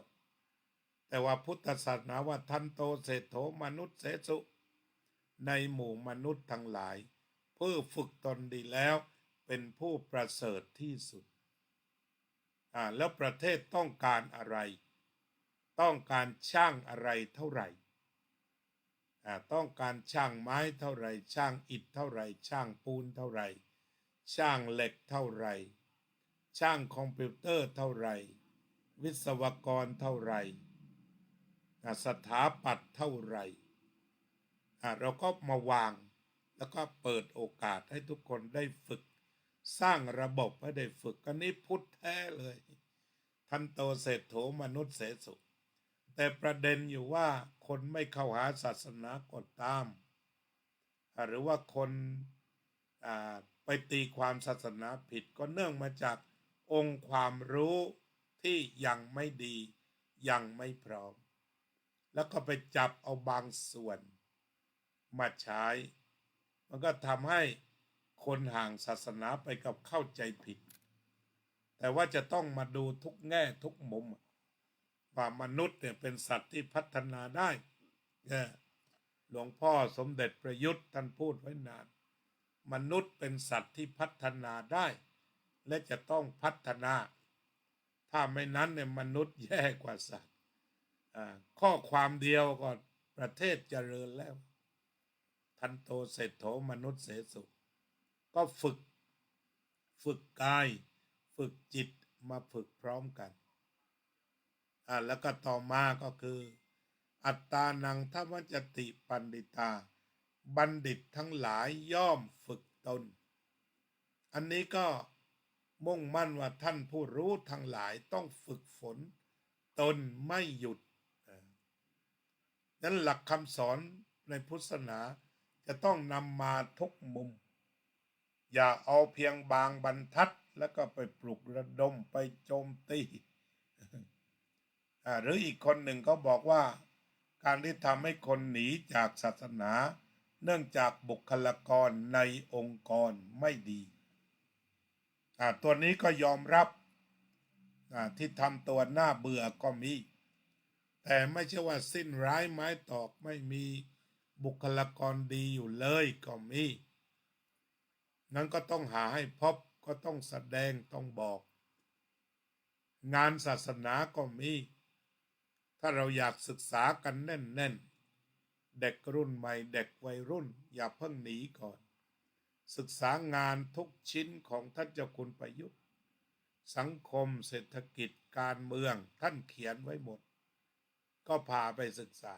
แต่ว่าพุทธศาสนาว่าทันโตเศรษโถมนุษย์เสสุในหมู่มนุษย์ทั้งหลายผู้ฝึกตนดีแล้วเป็นผู้ประเสริฐที่สุดแล้วประเทศต้องการอะไรต้องการช่างอะไรเท่าไหร่ต้องการช่างไม้เท่าไหร่ช่างอิฐเท่าไหร่ช่างปูนเท่าไหร่ช่างเหล็กเท่าไหร่ช่างคอมพิวเตอร์เท่าไหร่วิศวกรเท่าไหร่สถาปัตย์เท่าไหร่เราก็มาวางแล้วก็เปิดโอกาสให้ทุกคนได้ฝึกสร้างระบบให้ได้ฝึกกันนี้พุทธแท้เลยทันโตเศรษโถมนุษย์เสสุแต่ประเด็นอยู่ว่าคนไม่เข้าหาศาสนาก็ตามหรือว่าคนไปตีความศาสนาผิดก็เนื่องมาจากองค์ความรู้ที่ยังไม่ดียังไม่พร้อมแล้วก็ไปจับเอาบางส่วนมาใช้มันก็ทำให้คนห่างศาสนาไปกับเข้าใจผิดแต่ว่าจะต้องมาดูทุกแง่ทุกมุมว่ามนุษย์เนี่ยเป็นสัตว์ที่พัฒนาได้หลวงพ่อสมเด็จประยุทธ์ท่านพูดไว้นานมนุษย์เป็นสัตว์ที่พัฒนาได้และจะต้องพัฒนาถ้าไม่นั้นเนี่ยมนุษย์แย่กว่าสัตว์ข้อความเดียวก็ประเทศเจริญแล้วทันโตเศรษโถมนุษย์เสสุก็ฝึกกายฝึกจิตมาฝึกพร้อมกันแล้วก็ต่อมาก็คืออัตตานังทัพจติปันดิตาบัณฑิตทั้งหลายย่อมฝึกตนอันนี้ก็มุ่งมั่นว่าท่านผู้รู้ทั้งหลายต้องฝึกฝนตนไม่หยุดนั้นหลักคำสอนในพุทธศาสนาจะต้องนำมาทุกมุมอย่าเอาเพียงบางบรรทัดแล้วก็ไปปลุกระดมไปโจมตีหรืออีกคนหนึ่งเขาบอกว่าการที่ทำให้คนหนีจากศาสนาเนื่องจากบุคลากรในองค์กรไม่ดีตัวนี้ก็ยอมรับ ที่ทำตัวน่าเบื่อก็มี แต่ไม่ใช่ว่าสิ้นร้ายไม้ตอกไม่มีบุคลากรดีอยู่เลยก็มี นั้นก็ต้องหาให้พบก็ต้องแสดงต้องบอก งานศาสนาก็มี ถ้าเราอยากศึกษากันแน่นๆเด็กรุ่นใหม่เด็กวัยรุ่นอย่าเพิ่งหนีก่อน ศึกษางานทุกชิ้นของท่านเจ้าคุณประยุทธ์สังคมเศรษฐกิจการเมืองท่านเขียนไว้หมด ก็พาไปศึกษา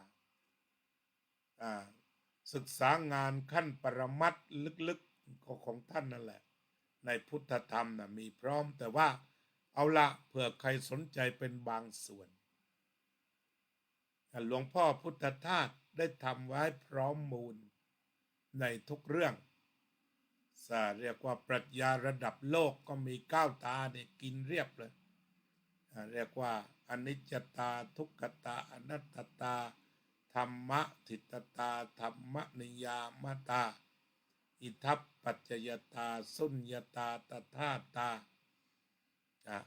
ศึกษางานขั้นปรมัตถ์ลึกๆของท่านนั่นแหละในพุทธธรรมนะมีพร้อมแต่ว่าเอาละเผื่อใครสนใจเป็นบางส่วนหลวงพ่อพุทธทาสได้ทำไว้พร้อมมูลในทุกเรื่องเรียกว่าปรัชญาระดับโลกก็มี9 ตาเนี่ยกินเรียบเลยเรียกว่าอนิจจตาทุกขตาอนัตตาธรรมะทิตตาธรรมนิยามตาอิทัปปัจจยตาสุญญตาตถาตา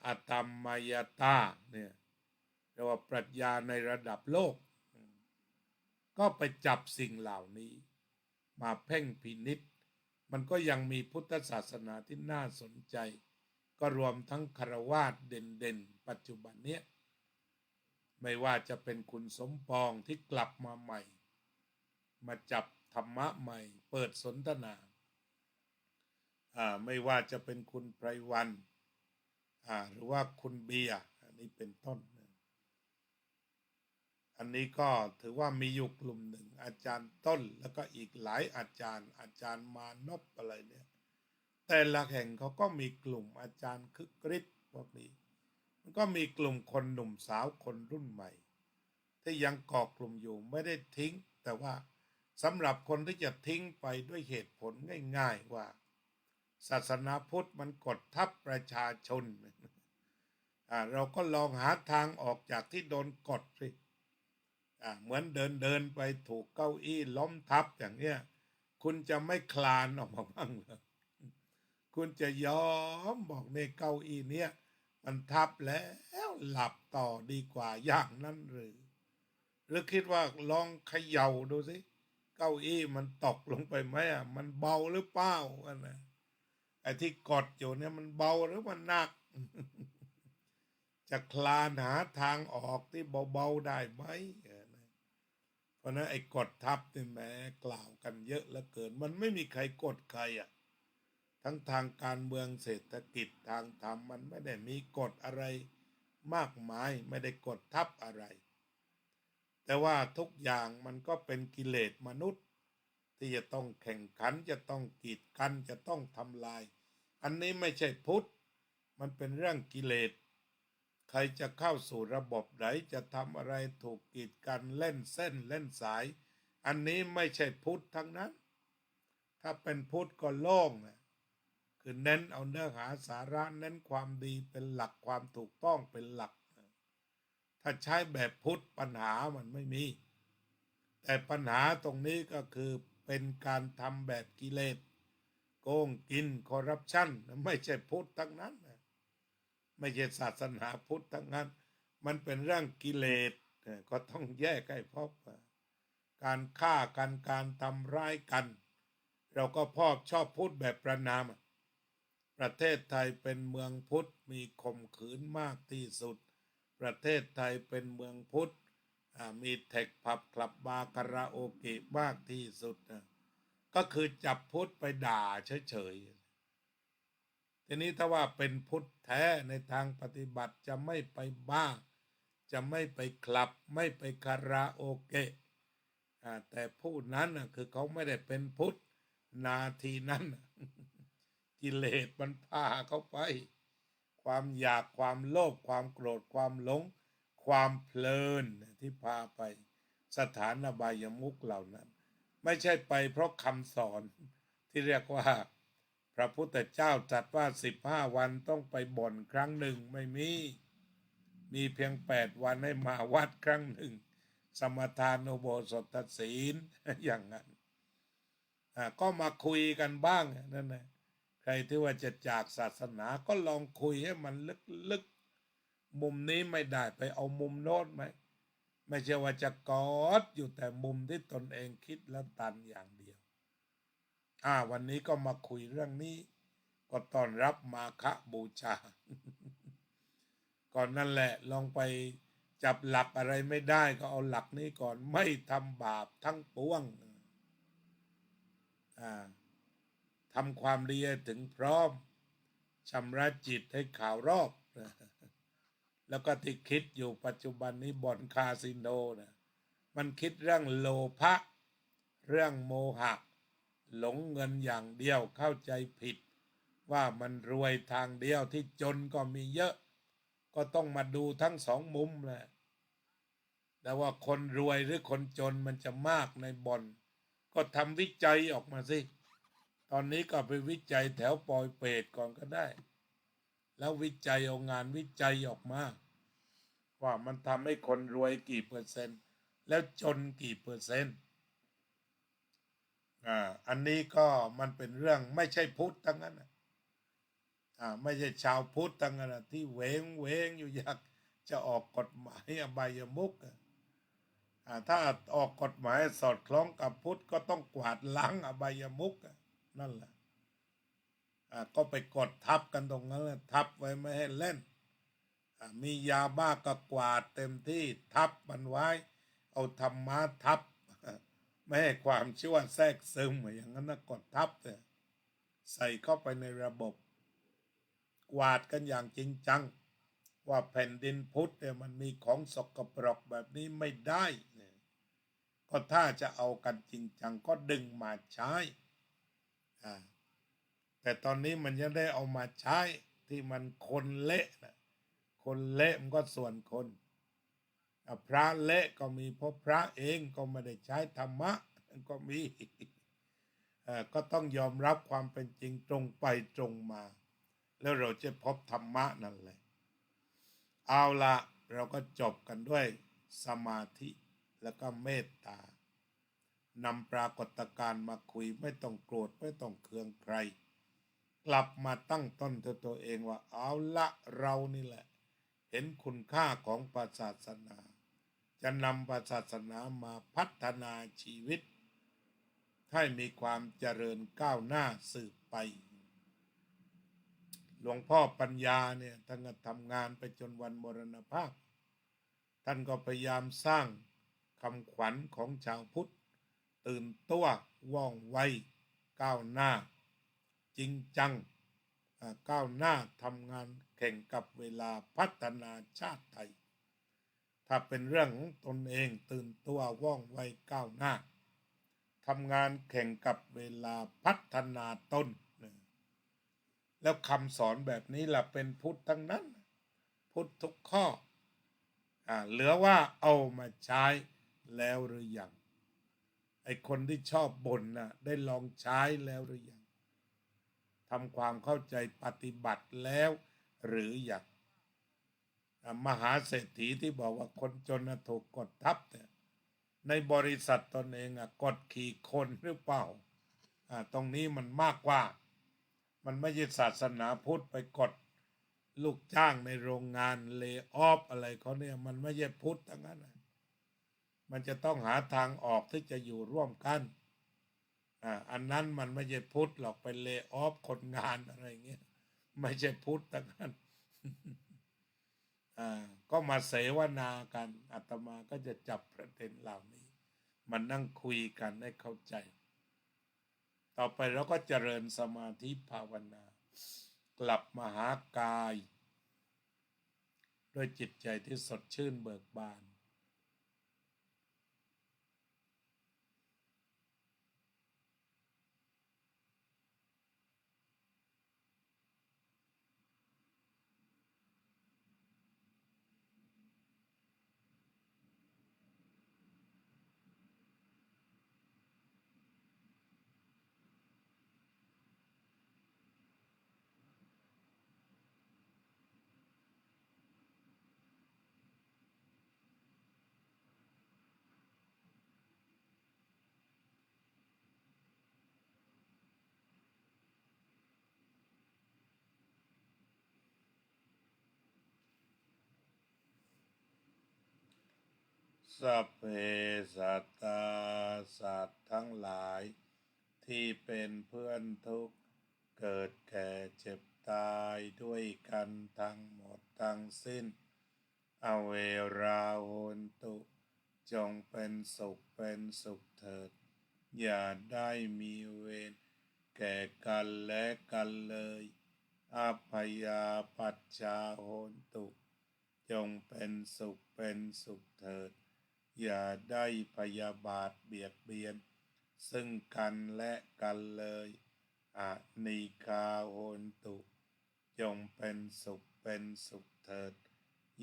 อตมมยตาเนี่ยเรียกว่าปรัชญาในระดับโลกก็ไปจับสิ่งเหล่านี้มาเพ่งพินิจมันก็ยังมีพุทธศาสนาที่น่าสนใจก็รวมทั้งคฤหัสถ์เด่นๆปัจจุบันเนี้ยไม่ว่าจะเป็นคุณสมปองที่กลับมาใหม่มาจับธรรมะใหม่เปิดสนทนาไม่ว่าจะเป็นคุณไพรวันหรือว่าคุณเบียร์อันนี้เป็นต้นอันนี้ก็ถือว่ามีอยู่กลุ่มหนึ่งอาจารย์ต้นแล้วก็อีกหลายอาจารย์มานพอะไรเนี่ยแต่ละแห่งเขาก็มีกลุ่มอาจารย์คึกฤทธิ์พวกนี้มันก็มีกลุ่มคนหนุ่มสาวคนรุ่นใหม่ที่ยังเกาะกลุ่มอยู่ไม่ได้ทิ้งแต่ว่าสำหรับคนที่จะทิ้งไปด้วยเหตุผลง่ายๆว่าศาสนาพุทธมันกดทับประชาชนเราก็ลองหาทางออกจากที่โดนกดสิเหมือนเดินไปถูกเก้าอี้ล้มทับอย่างเนี้ยคุณจะไม่คลานออกมาบ้างเหรอคุณจะยอมบอกในเก้าอี้เนี้ยมันทับแล้วหลับต่อดีกว่าอย่างนั้นหรือคิดว่าลองเขย่าดูสิเก้าอี้มันตกลงไปไหมมันเบาหรือเปล่านะไอ้ที่กดอยู่เนี่ยมันเบาหรือมันหนัก จะคลานหาทางออกที่เบาๆได้ไหมเพราะนั้นไอ้กดทับนี่แม้กล่าวกันเยอะเหลือเกินมันไม่มีใครกดใครทั้งทางการเมืองเศรษฐกิจทางธรรมมันไม่ได้มีกฎอะไรมากมายไม่ได้กดทับอะไรแต่ว่าทุกอย่างมันก็เป็นกิเลสมนุษย์ที่จะต้องแข่งขันจะต้องกีดกันจะต้องทำลายอันนี้ไม่ใช่พุทธมันเป็นเรื่องกิเลสใครจะเข้าสู่ระบบไหนจะทำอะไรถูกกีดกันเล่นเส้นเล่นสายอันนี้ไม่ใช่พุทธทั้งนั้นถ้าเป็นพุทธก็โล่งคือเน้นเอาเนื้อหาสาระเน้นความดีเป็นหลักความถูกต้องเป็นหลักถ้าใช้แบบพุทธปัญหามันไม่มีแต่ปัญหาตรงนี้ก็คือเป็นการทำแบบกิเลสโกงกินคอร์รัปชันไม่ใช่พุทธทั้งนั้นไม่ใช่ศาสนาพุทธทั้งนั้นมันเป็นเรื่องกิเลสก็ต้องแยกให้พบการฆ่ากันการทำร้ายกันเราก็ชอบพูดแบบประนามประเทศไทยเป็นเมืองพุทธมีข่มขืนมากที่สุดประเทศไทยเป็นเมืองพุทธมีเทคผับคลับบาร์คาราโอเกะมากที่สุดก็คือจับพุทธไปด่าเฉยๆทีนี้ถ้าว่าเป็นพุทธแท้ในทางปฏิบัติจะไม่ไปบ้าจะไม่ไปคลับไม่ไปคาราโอเกะแต่ผู้นั้นคือเขาไม่ได้เป็นพุทธนาทีนั้นกิเลสมันพาเขาไปความอยากความโลภความโกรธความหลงความเพลินที่พาไปสถานอบายมุขเหล่านั้นไม่ใช่ไปเพราะคำสอนที่เรียกว่าพระพุทธเจ้าตรัสว่า15 วันต้องไปบ่อนครั้งหนึ่งไม่มีเพียง8 วันให้มาวัดครั้งหนึ่งสมทานอุโบสถศีลอย่างนั้นก็มาคุยกันบ้างนั่นแหละใครที่ว่าจะจากศาสนาก็ลองคุยให้มันลึก มุมนี้ไม่ได้ไปเอามุมโน้นไหมไม่ใช่ว่าจะกอดอยู่แต่มุมที่ตนเองคิดแล้วตันอย่างเดียววันนี้ก็มาคุยเรื่องนี้ก็ต้อนรับมาฆบูชาก่อนนั่นแหละลองไปจับหลักอะไรไม่ได้ก็เอาหลักนี้ก่อนไม่ทำบาปทั้งปวงทำความดีถึงพร้อมชำระจิตให้ขาวรอบแล้วก็ที่คิดอยู่ปัจจุบันนี้บ่อนคาสิโนนะมันคิดเรื่องโลภะเรื่องโมหะหลงเงินอย่างเดียวเข้าใจผิดว่ามันรวยทางเดียวที่จนก็มีเยอะก็ต้องมาดูทั้งสองมุมแหละแต่ว่าคนรวยหรือคนจนมันจะมากในบ่อนก็ทำวิจัยออกมาสิตอนนี้ก็ไปวิจัยแถวปอยเปตก่อนก็ได้แล้ววิจัยเอางานวิจัยออกมาว่ามันทำให้คนรวยกี่เปอร์เซ็นต์แล้วจนกี่เปอร์เซ็นต์อันนี้ก็มันเป็นเรื่องไม่ใช่พุทธทั้งนั้นไม่ใช่ชาวพุทธทั้งนั้นที่เวงอยู่อยากจะออกกฎหมายอบายมุขถ้าออกกฎหมายสอดคล้องกับพุทธก็ต้องกวาดล้างอบายมุขนั่นแหละก็ไปกดทับกันตรงนั้นทับไว้ไม่ให้เล่นมียาบ้าก็กวาดเต็มที่ทับมันไว้เอาธรรมะทับไม่ให้ความชั่วแทรกซึมอย่างนั้นกดทับใส่เข้าไปในระบบกวาดกันอย่างจริงจังว่าแผ่นดินพุทธมันมีของสกปรกแบบนี้ไม่ได้ก็ถ้าจะเอากันจริงจังก็ดึงมาใช้แต่ตอนนี้มันยังได้เอามาใช้ที่มันคนเละนะคนเละมันก็ส่วนคนพระเละก็มีเพราะพระเองก็ไม่ได้ใช้ธรรมะก็มีก็ต้องยอมรับความเป็นจริงตรงไปตรงมาแล้วเราจะพบธรรมะนั่นแหละเอาละเราก็จบกันด้วยสมาธิแล้วก็เมตตานำปรากฏการณ์มาคุยไม่ต้องโกรธไม่ต้องเคืองใครกลับมาตั้งต้นตัวเองว่าเอาละเรานี่แหละเห็นคุณค่าของศาสนาจะนำศาสนามาพัฒนาชีวิตให้มีความเจริญก้าวหน้าสืบไปหลวงพ่อปัญญาเนี่ยท่านก็ทำงานไปจนวันมรณภาพท่านก็พยายามสร้างคำขวัญของชาวพุทธตื่นตัวว่องไวก้าวหน้าจริงจังก้าวหน้าทำงานแข่งกับเวลาพัฒนาชาติไทยถ้าเป็นเรื่องของตนเองตื่นตัวว่องไวก้าวหน้าทำงานแข่งกับเวลาพัฒนาตนแล้วคำสอนแบบนี้ล่ะเป็นพุทธทั้งนั้นพุทธทุกข้อเหลือว่าเอามาใช้แล้วหรือยังไอ้คนที่ชอบบ่นได้ลองใช้แล้วหรือยังทำความเข้าใจปฏิบัติแล้วหรือยังมหาเศรษฐีที่บอกว่าคนจนถูกกดทับในบริษัทตนเองกดขี่คนหรือเปล่าตรงนี้มันมากกว่ามันไม่ใช่ศาสนาพุทธไปกดลูกจ้างในโรงงานเลย์ออฟอะไรเขาเนี่ยมันไม่ใช่พุทธทั้งนั้นมันจะต้องหาทางออกที่จะอยู่ร่วมกันอันนั้นมันไม่ใช่พุทธหรอกไปเลย์ออฟคนงานอะไรเงี้ยไม่ใช่พุทธทั้งนั้นก็มาเสวนากันอาตมาก็จะจับประเด็นเหล่านี้มันนั่งคุยกันให้เข้าใจต่อไปเราก็เจริญสมาธิภาวนากลับมาหากายด้วยจิตใจที่สดชื่นเบิกบาน สัพเพสัตตาสัตว์ทั้งหลายที่เป็นเพื่อนทุกข์เกิดแก่เจ็บตายด้วยกันทั้งหมดทั้งสิ้นอเวราโหนตุจงเป็นสุขเถิดอย่าได้มีเวรแก่กันและกันเลยอัพยาปัชชาโหนตุจงเป็นสุขเถิดอย่าได้พยาบาทเบียดเบียนซึ่งกันและกันเลยอนีฆาโหนตุจงเป็นสุขเถิด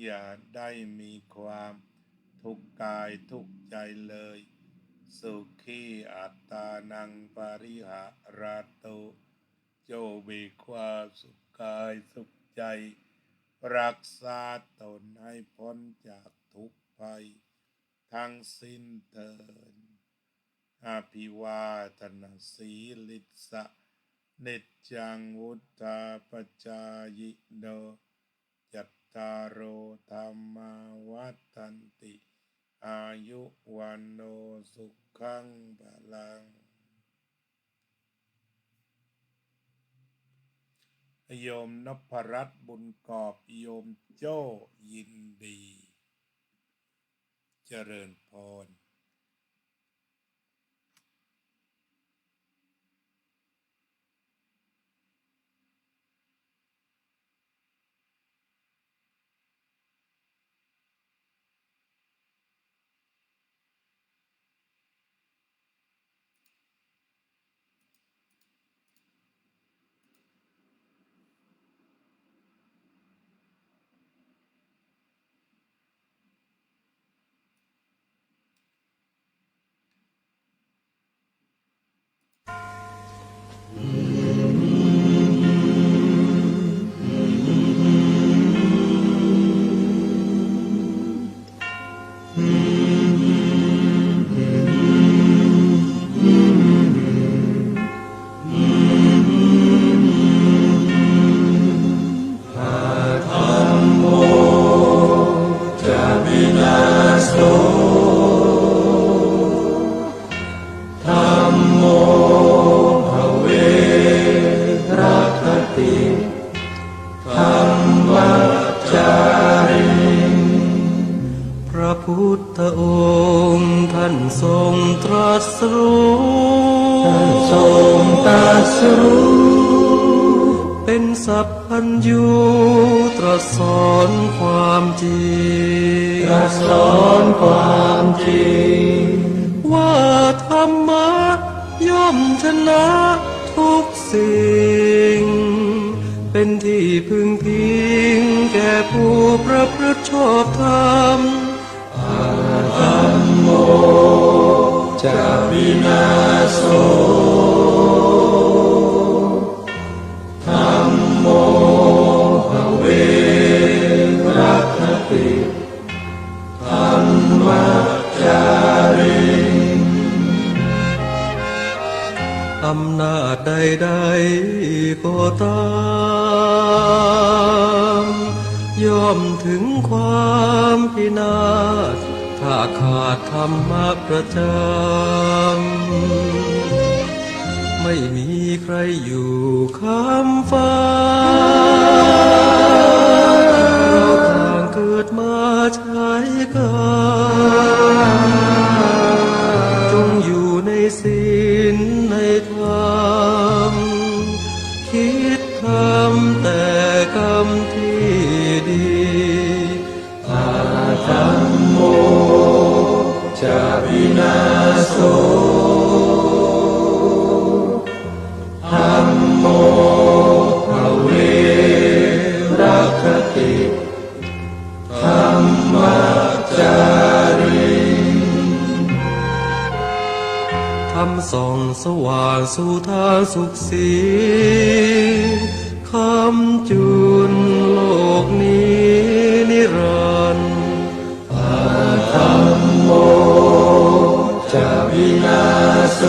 อย่าได้มีความทุกข์กายทุกข์ใจเลยสุขีอัตตานังปริหาราตุโจมีความสุขกายสุขใจรักษาตนให้พ้นจากทุกข์ภัยทั้งสิ้นเถิดอภิวาทนาสีลิสะนิจจังวุธาปจายโนจัตตารโอธรรมาวัฏันติอายุวันโนสุขังพลังโยมนพรัตน์บุญกอบโยมโจ้ยินดีเจริญพรพุทธองค์ท่านทรงตรัสรู้เป็นสัพพัญญูตรัสสอนความจริงว่าธรรมะย่อมชนะทุกสิ่งเป็นที่พึงพิงแก่ผู้ประพฤติชอบธรรมธัมโมจะวินาโสธัมโมภเวรัคติธัมมัจจาริอำนาจใดๆก็ตามย่อมถึงความพินาศถ้าขาดธรรมะประจำไม่มีใครอยู่ค้ำฟ้าเราต่างเกิดมาใช้กันจงอยู่ในศีลในธรรมคิดทำแต่กรรมที่ดีธัมโมจะวินาโสธัมโมภเวรัคติธัมมัจจาริธรรมส่องสว่างสู่ทางสุขสีคำจุนโลกนี้นิรันดร์ธัมโมจะวินาโส